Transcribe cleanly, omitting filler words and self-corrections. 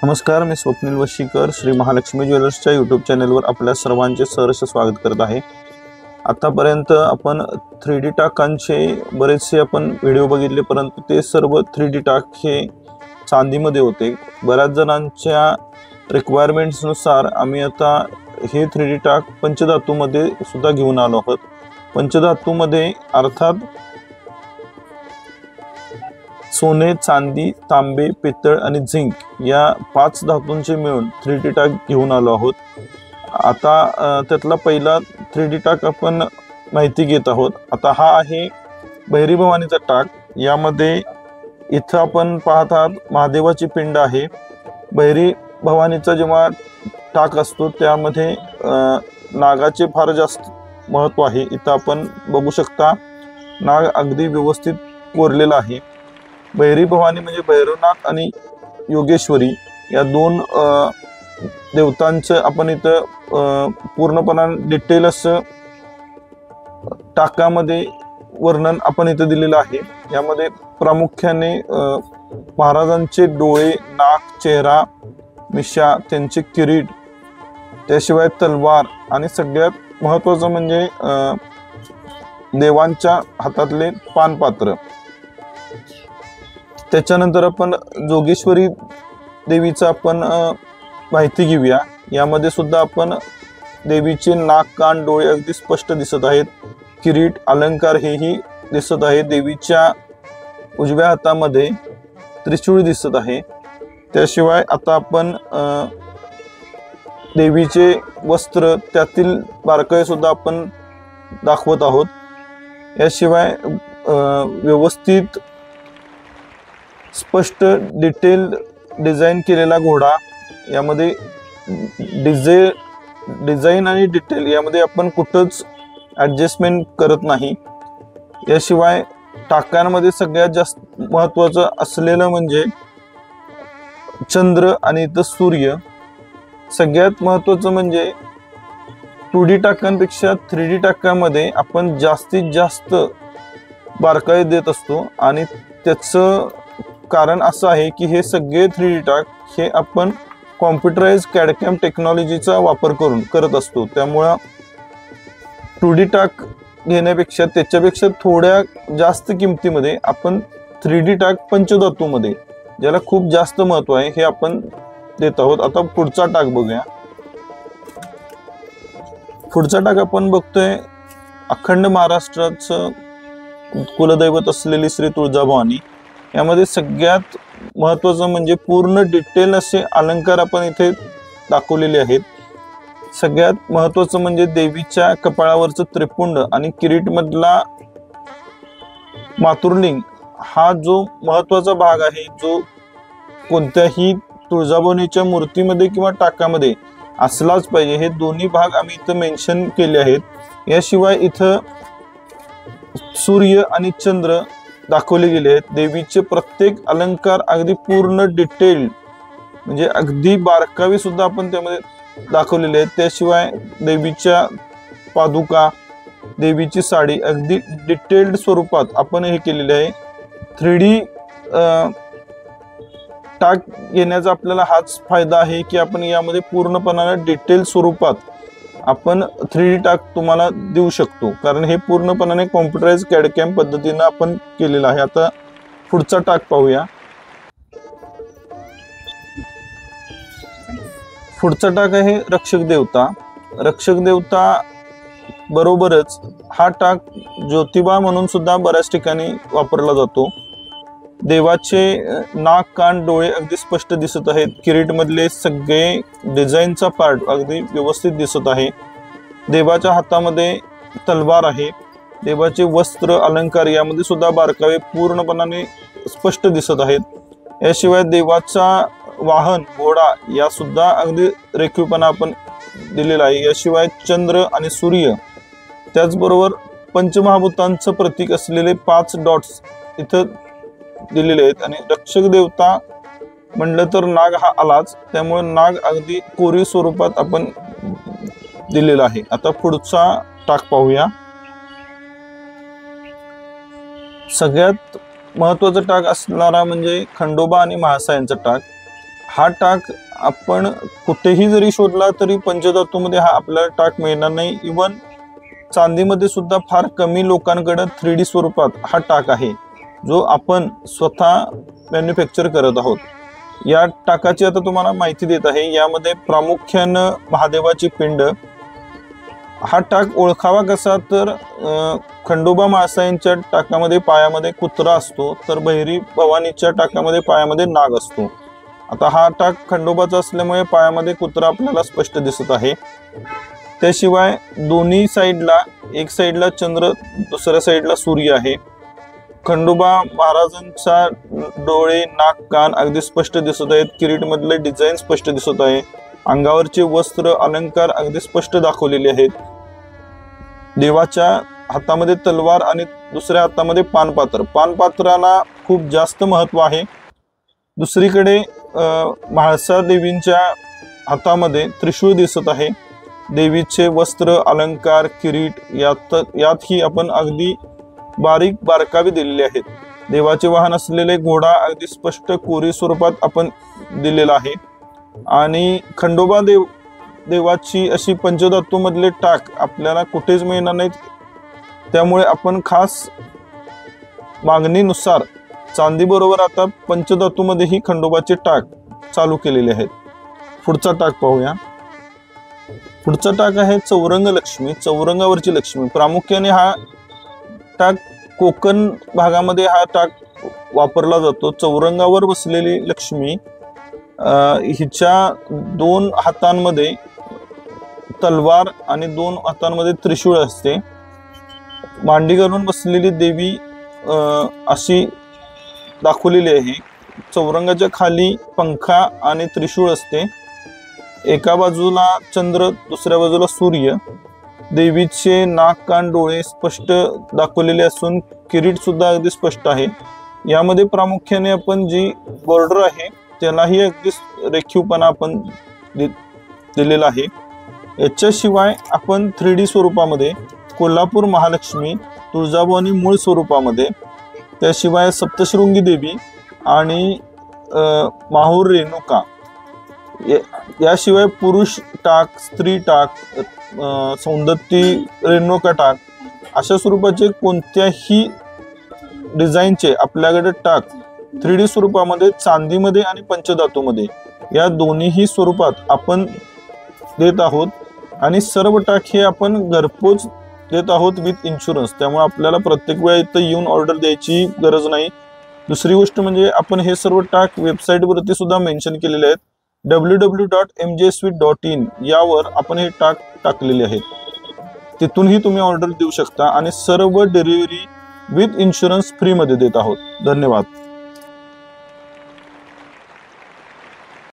नमस्कार, मी स्वप्नील वशीकर श्री महालक्ष्मी ज्वेलर्सच्या यूट्यूब चॅनलवर आपल्या सर्वांचे सहर्ष स्वागत करत आहे। आतापर्यंत आपण 3D टाकांचे बरेचसे आपण व्हिडिओ बघितले, परंतु ते सर्व 3D टाक हे चांदीमध्ये होते। बऱ्याच जणांच्या रिक्वायरमेंट्सनुसार आम्ही आता हे 3D टाक पंचधातूमध्ये सुद्धा घेऊन आलो आहोत। पंचधातूमध्ये अर्थात सोने, चांदी, तांबे, पितळ आणि झिंक या 5 धातूंचे मिळून 3D टाक घेऊन आलो आहोत। आता त्यातला पहिला 3D टाक आपण माहिती घेत आहोत। आता हा आहे भैरी भवानीचा टाक। यामध्ये इथं आपण पाहत आहात महादेवाची पिंड आहे। भैरी भवानीचा जेव्हा टाक असतो त्यामध्ये नागाचे फार जास्त महत्त्व आहे। इथं आपण बघू शकता नाग अगदी व्यवस्थित कोरलेला आहे। भैरी भवानी म्हणजे भैरवनाथ आणि योगेश्वरी या दोन देवतांचं आपण इथं पूर्णपणे डिटेल असं टाकामध्ये वर्णन आपण इथं दिलेलं आहे। यामध्ये प्रामुख्याने महाराजांचे डोळे, नाक, चेहरा, मिशा, त्यांचे किरीट, त्याशिवाय तलवार आणि सगळ्यात महत्त्वाचं म्हणजे देवांच्या हातातले पानपात्र। त्याच्यानंतर आपण जोगेश्वरी देवीचा आपण माहिती घेऊया। यामध्ये सुद्धा आपण देवीचे नाक, कान, डोळे अगदी स्पष्ट दिसत आहेत। किरीट, अलंकार हेही दिसत आहे। देवीच्या उजव्या हातामध्ये त्रिशूळ दिसत आहे। त्याशिवाय आता आपण देवीचे वस्त्र त्यातील बारकाई सुद्धा आपण दाखवत आहोत। याशिवाय व्यवस्थित स्पष्ट डिटेल डिझाइन केलेला घोडा, यामध्ये डिझाइन आणि डिटेल यामध्ये आपण कुठंच ॲडजस्टमेंट करत नाही। याशिवाय टाकांमध्ये सगळ्यात जास्त महत्त्वाचं असलेलं म्हणजे चंद्र आणि इथं सूर्य। सगळ्यात महत्त्वाचं म्हणजे 2D टाकांपेक्षा 3D टाकामध्ये आपण जास्तीत जास्त बारकाई देत असतो आणि त्याचं कारण असं आहे की हे सगळे 3D टाक हे आपण कॉम्प्युटराइज कॅडकॅम टेक्नॉलॉजीचा वापर करून करत असतो। त्यामुळे 2D टाक घेण्यापेक्षा त्याच्यापेक्षा थोड्या जास्त किमतीमध्ये आपण 3D टाक पंचधातूमध्ये, ज्याला खूप जास्त महत्त्व आहे, हे आपण देत आहोत। आता पुढचा टाक बघूया। पुढचा टाक आपण बघतोय अखंड महाराष्ट्राचं कुलदैवत असलेली श्री तुळजाभवानी। यामध्ये सगळ्यात महत्त्वाचं म्हणजे पूर्ण डिटेल असे अलंकार आपण इथे दाखवलेले आहेत। सगळ्यात महत्त्वाचं म्हणजे देवीच्या कपाळावरचं त्रिपुंड आणि किरीटमधला मातुरलिंग हा जो महत्त्वाचा भाग आहे, जो कोणत्याही तुळजाभवानीच्या मूर्तीमध्ये किंवा टाकामध्ये असलाच पाहिजे, हे दोन्ही भाग आम्ही इथं मेन्शन केले आहेत। याशिवाय इथं सूर्य आणि चंद्र दाखवले गेले आहेत। देवीचे प्रत्येक अलंकार अगदी पूर्ण डिटेल म्हणजे अगदी बारकावे सुद्धा आपण त्यामध्ये दाखवलेले आहेत। त्याशिवाय देवीच्या पादुका, देवीची साडी अगदी डिटेल्ड स्वरूपात आपण हे केलेले आहे। 3D टाक घेण्याचा आपल्याला हाच फायदा आहे की आपण यामध्ये पूर्णपणाने डिटेल स्वरूपात आपण 3D टाक तुम्हाला देऊ शकतो, कारण हे पूर्णपणाने कॉम्प्युटराइज कॅडकॅम पद्धतीने आपण केलेलं आहे। आता पुढचा टाक पाहूया। पुढचा टाक आहे रक्षक देवता। रक्षक देवता बरोबरच हा टाक ज्योतिबा म्हणून सुद्धा बऱ्याच ठिकाणी वापरला जातो। देवाचे नाक, कान, डोळे अगदी स्पष्ट दिसत आहेत। किरीटमधले सगळे डिझाईनचा पार्ट अगदी व्यवस्थित दिसत आहे। देवाच्या हातामध्ये तलवार आहे। देवाचे वस्त्र, अलंकार यामध्ये सुद्धा बारकावे पूर्णपणाने स्पष्ट दिसत आहेत। याशिवाय देवाचा वाहन घोडा या सुद्धा अगदी रेखीवपणा आपण दिलेला आहे। याशिवाय चंद्र आणि सूर्य, त्याचबरोबर पंचमहाभूतांचं प्रतीक असलेले 5 डॉट्स इथं दिलेले आहेत। आणि रक्षक देवता म्हणलं तर नाग हा आलाच, त्यामुळे नाग अगदी कोरीव स्वरूपात आपण दिलेला आहे। आता पुढचा टाक पाहूया। सगळ्यात महत्त्वाचा टाक असणारा म्हणजे खंडोबा आणि म्हाळसा यांचा टाक। हा टाक आपण कुठेही जरी शोधला तरी पंचधातूमध्ये हा आपल्याला टाक मिळणार नाही. इवन चांदीमध्ये सुद्धा फार कमी लोकांकडे 3D स्वरूपात हा टाक आहे, जो आपण स्वतः मॅन्युफॅक्चर करत आहोत. या टाकाची आता तुम्हाला माहिती देत आहे. यामध्ये प्रामुख्यानं महादेवाची पिंड. हा टाक ओळखावा कसा, तर खंडोबा माळसाईंच्या टाकामध्ये पायामध्ये कुत्रा असतो, तर भैरी भवानीच्या टाकामध्ये पायामध्ये नाग असतो. आता हा टाक खंडोबाचा असल्यामुळे पायामध्ये कुत्रा आपल्याला स्पष्ट दिसत आहे. त्याशिवाय दोन्ही साईडला, एक साईडला चंद्र, दुसऱ्या साईडला सूर्य आहे. खंडोबा महाराजांचा डोळे, नाक, कान अगदी स्पष्ट दिसत आहेत. किरीट मधले डिझाईन स्पष्ट दिसत आहे. अंगावरचे वस्त्र, अलंकार अगदी स्पष्ट दाखवलेले आहेत. देवाच्या हातामध्ये तलवार आणि दुसऱ्या हातामध्ये पानपात्र. पानपात्राला खूप जास्त महत्व आहे. दुसरीकडे म्हाळसा देवींच्या हातामध्ये त्रिशूळ दिसत आहे. देवीचे वस्त्र, अलंकार, किरीट यातही आपण अगदी बारीक बारकावे दिलेले आहेत. देवाचे वाहन असलेले घोडा अगदी स्पष्ट कोरी स्वरूपात आपण दिलेला आहे. आणि खंडोबा देवाची अशी पंचधातू मधले टाक आपल्याला कुठेच मिळणार नाहीत. त्यामुळे आपण खास मागणीनुसार चांदी बरोबर आता पंचधातूमध्येही खंडोबाचे टाक चालू केलेले आहेत. पुढचा टाक पाहूया. पुढचा टाक आहे चौरंग लक्ष्मी. चौरंगावरची लक्ष्मी. प्रामुख्याने हा टाक कोकण भागामध्ये हा टाक वापरला जातो. चौरंगावर बसलेली लक्ष्मी, हिच्या 2 हातांमध्ये तलवार आणि 2 हातांमध्ये त्रिशूळ असते. मांडी घालून बसलेली देवी अशी दाखवलेली आहे. चौरंगाच्या खाली पंखा आणि त्रिशूळ असते. एका बाजूला चंद्र, दुसऱ्या बाजूला सूर्य. देवीचे नाक, कान, डोळे स्पष्ट दाखवलेले असून किरीट सुद्धा अगदी स्पष्ट आहे. यामध्ये प्रामुख्याने आपण जी बॉर्डर आहे त्यालाही अगदी रेखीवपणा आपण दिलेला आहे. याच्याशिवाय आपण 3D स्वरूपामध्ये कोल्हापूर महालक्ष्मी, तुळजाभवानी मूळ स्वरूपामध्ये, त्याशिवाय सप्तशृंगी देवी आणि माहूर रेणुका, याशिवाय पुरुष टाक, स्त्री टाक, सौंदत्ती रेणुका टाक, अशा स्वरूपाचे कोणत्याही डिझाईनचे आपल्याकडे टाक 3D स्वरूपामध्ये, चांदीमध्ये आणि पंचधातूमध्ये या दोन्हीही स्वरूपात आपण देत आहोत. आणि सर्व टाक हे आपण घरपोच देत आहोत विथ इन्शुरन्स. त्यामुळे आपल्याला प्रत्येक वेळा इथं येऊन ऑर्डर द्यायची गरज नाही. दुसरी गोष्ट म्हणजे आपण हे सर्व टाक वेबसाईटवरती सुद्धा मेन्शन केलेले आहेत. www.mjsweet.in यावर आपण हे टाक टाकलेले आहेत. तिथूनही तुम्ही ऑर्डर देऊ शकता आणि सर्व डिलिव्हरी विथ इन्शुरन्स फ्रीमध्ये देत आहोत. धन्यवाद.